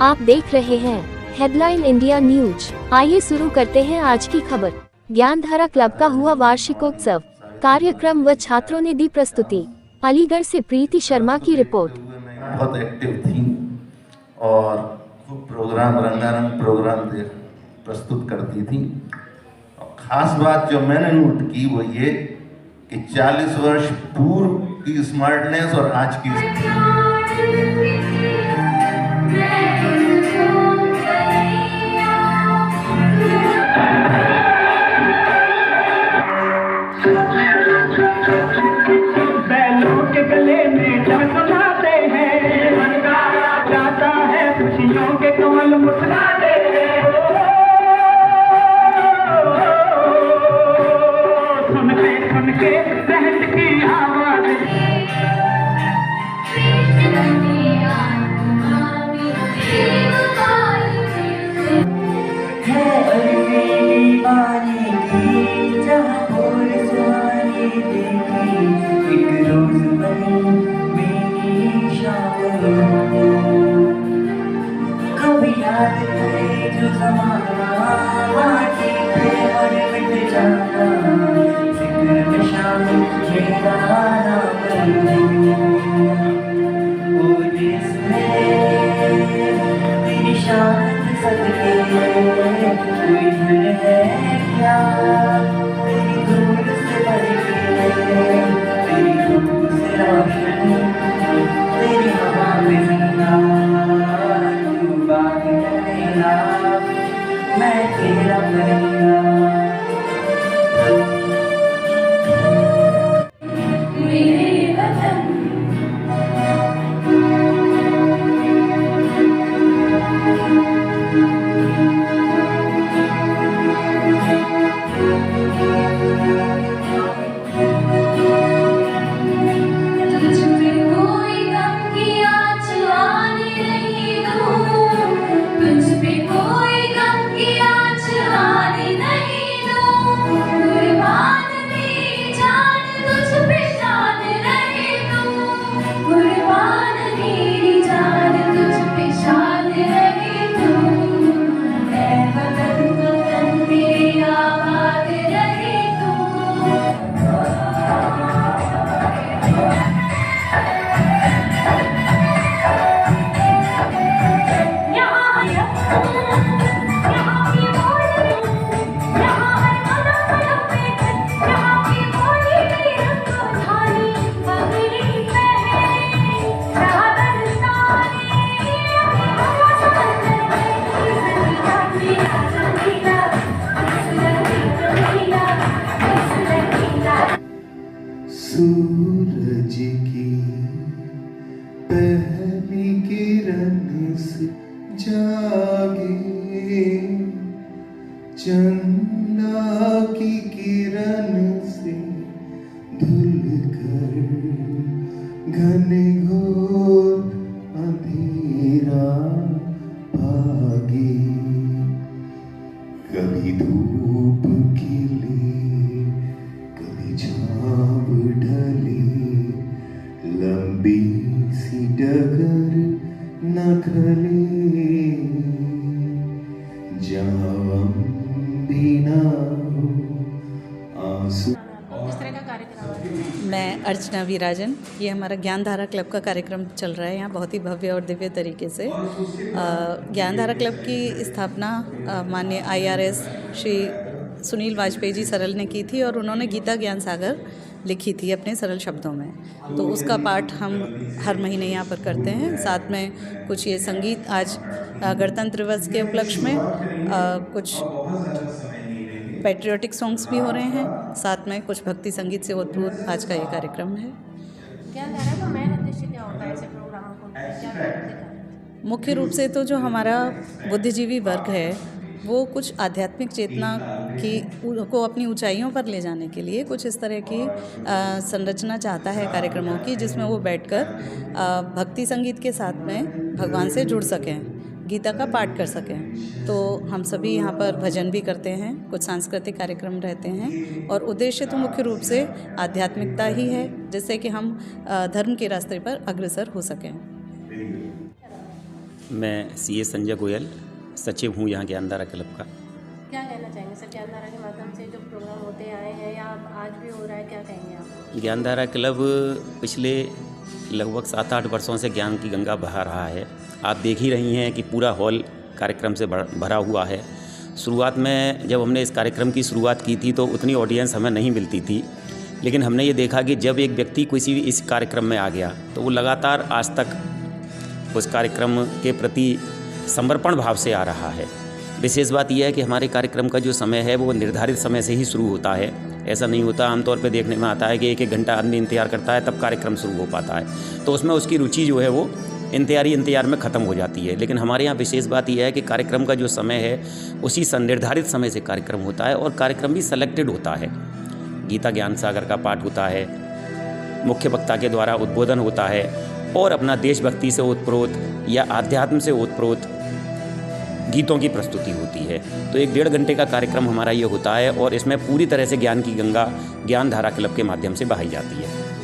आप देख रहे हैं हेडलाइन इंडिया न्यूज। आइए शुरू करते हैं आज की खबर। ज्ञानधारा क्लब का हुआ वार्षिकोत्सव, कार्यक्रम व छात्रों ने दी प्रस्तुति। अलीगढ़ से प्रीति शर्मा की रिपोर्ट। बहुत एक्टिव थी और खूब प्रोग्राम, रंगारंग प्रोग्राम प्रस्तुत करती थी। और खास बात जो मैंने नोट की वो ये कि 40 वर्ष पूर्व की स्मार्टनेस और आज की बैलों के गले में चमचमाते हैं, मनकारा जाता है, खुशियों के कमल मुस्कुराते हैं। सुन के रहत की आवाज़ कभी याद करे जो ज़माना माटी पे और मिट जाना, जिक्र में शामिल मेरा नाम ओ देश में तेरी शान सदके कोई घर है क्या तेरी दूर से बढ़ के, तेरी धूप से रोशन, तेरी हवा में जिंदा तू बात करेगा, मैं तेरा बनेगा। मेरे वतन सूरज की पहली किरण से जागे, चंदा की किरण से धुल कर घने घोर अंधेरा भागे। कभी धूप खिले, कभी छाव ढले, लंबी सी डगर न खले, जहाँ भी ना हो आंसू। मैं अर्चना वीराजन। ये हमारा ज्ञानधारा क्लब का कार्यक्रम चल रहा है यहाँ बहुत ही भव्य और दिव्य तरीके से। ज्ञानधारा क्लब की स्थापना माननीय IRS श्री सुनील वाजपेयी जी सरल ने की थी और उन्होंने गीता ज्ञान सागर लिखी थी अपने सरल शब्दों में। तो उसका पाठ हम हर महीने यहाँ पर करते हैं। साथ में कुछ ये संगीत आज गणतंत्र दिवस के उपलक्ष्य में कुछ पैट्रियोटिक सॉन्ग्स भी हो रहे हैं, साथ में कुछ भक्ति संगीत से ओतप्रोत आज का ये कार्यक्रम है। ज्ञानधारा का मेन उद्देश्य क्या होता है ऐसे प्रोग्रामों को क्या दिखाते हैं? मुख्य रूप से तो जो हमारा बुद्धिजीवी वर्ग है वो कुछ आध्यात्मिक चेतना की को अपनी ऊंचाइयों पर ले जाने के लिए कुछ इस तरह की संरचना चाहता है कार्यक्रमों की, जिसमें वो बैठकर भक्ति संगीत के साथ में भगवान से जुड़ सकें, गीता का पाठ कर सकें। तो हम सभी यहाँ पर भजन भी करते हैं, कुछ सांस्कृतिक कार्यक्रम रहते हैं और उद्देश्य तो मुख्य रूप से आध्यात्मिकता ही है, जिससे कि हम धर्म के रास्ते पर अग्रसर हो सकें। मैं सीए संजय गोयल, सचिव हूँ यहाँ ज्ञानधारा क्लब का। क्या कहना चाहेंगे सर, ज्ञानधारा के माध्यम से जो प्रोग्राम होते आए हैं या आज भी हो रहा है, क्या कहेंगे आप? ज्ञानधारा क्लब पिछले लगभग 7-8 वर्षों से ज्ञान की गंगा बहा रहा है। आप देख ही रही हैं कि पूरा हॉल कार्यक्रम से भरा हुआ है। शुरुआत में जब हमने इस कार्यक्रम की शुरुआत की थी तो उतनी ऑडियंस हमें नहीं मिलती थी, लेकिन हमने ये देखा कि जब एक व्यक्ति किसी भी इस कार्यक्रम में आ गया तो वो लगातार आज तक उस कार्यक्रम के प्रति समर्पण भाव से आ रहा है। विशेष बात यह है कि हमारे कार्यक्रम का जो समय है वो निर्धारित समय से ही शुरू होता है। ऐसा नहीं होता, आमतौर पे देखने में आता है कि 1-1 घंटा आदमी इंतजार करता है तब कार्यक्रम शुरू हो पाता है, तो उसमें उसकी रुचि जो है वो इंतजार में ख़त्म हो जाती है। लेकिन हमारे यहाँ विशेष बात यह है कि कार्यक्रम का जो समय है उसी निर्धारित समय से कार्यक्रम होता है और कार्यक्रम भी सेलेक्टेड होता है। गीता ज्ञान सागर का पाठ होता है, मुख्य वक्ता के द्वारा उद्बोधन होता है और अपना देशभक्ति से ओतप्रोत या आध्यात्म से ओतप्रोत गीतों की प्रस्तुति होती है। तो 1-1.5 घंटे का कार्यक्रम हमारा ये होता है और इसमें पूरी तरह से ज्ञान की गंगा ज्ञानधारा क्लब के माध्यम से बहाई जाती है।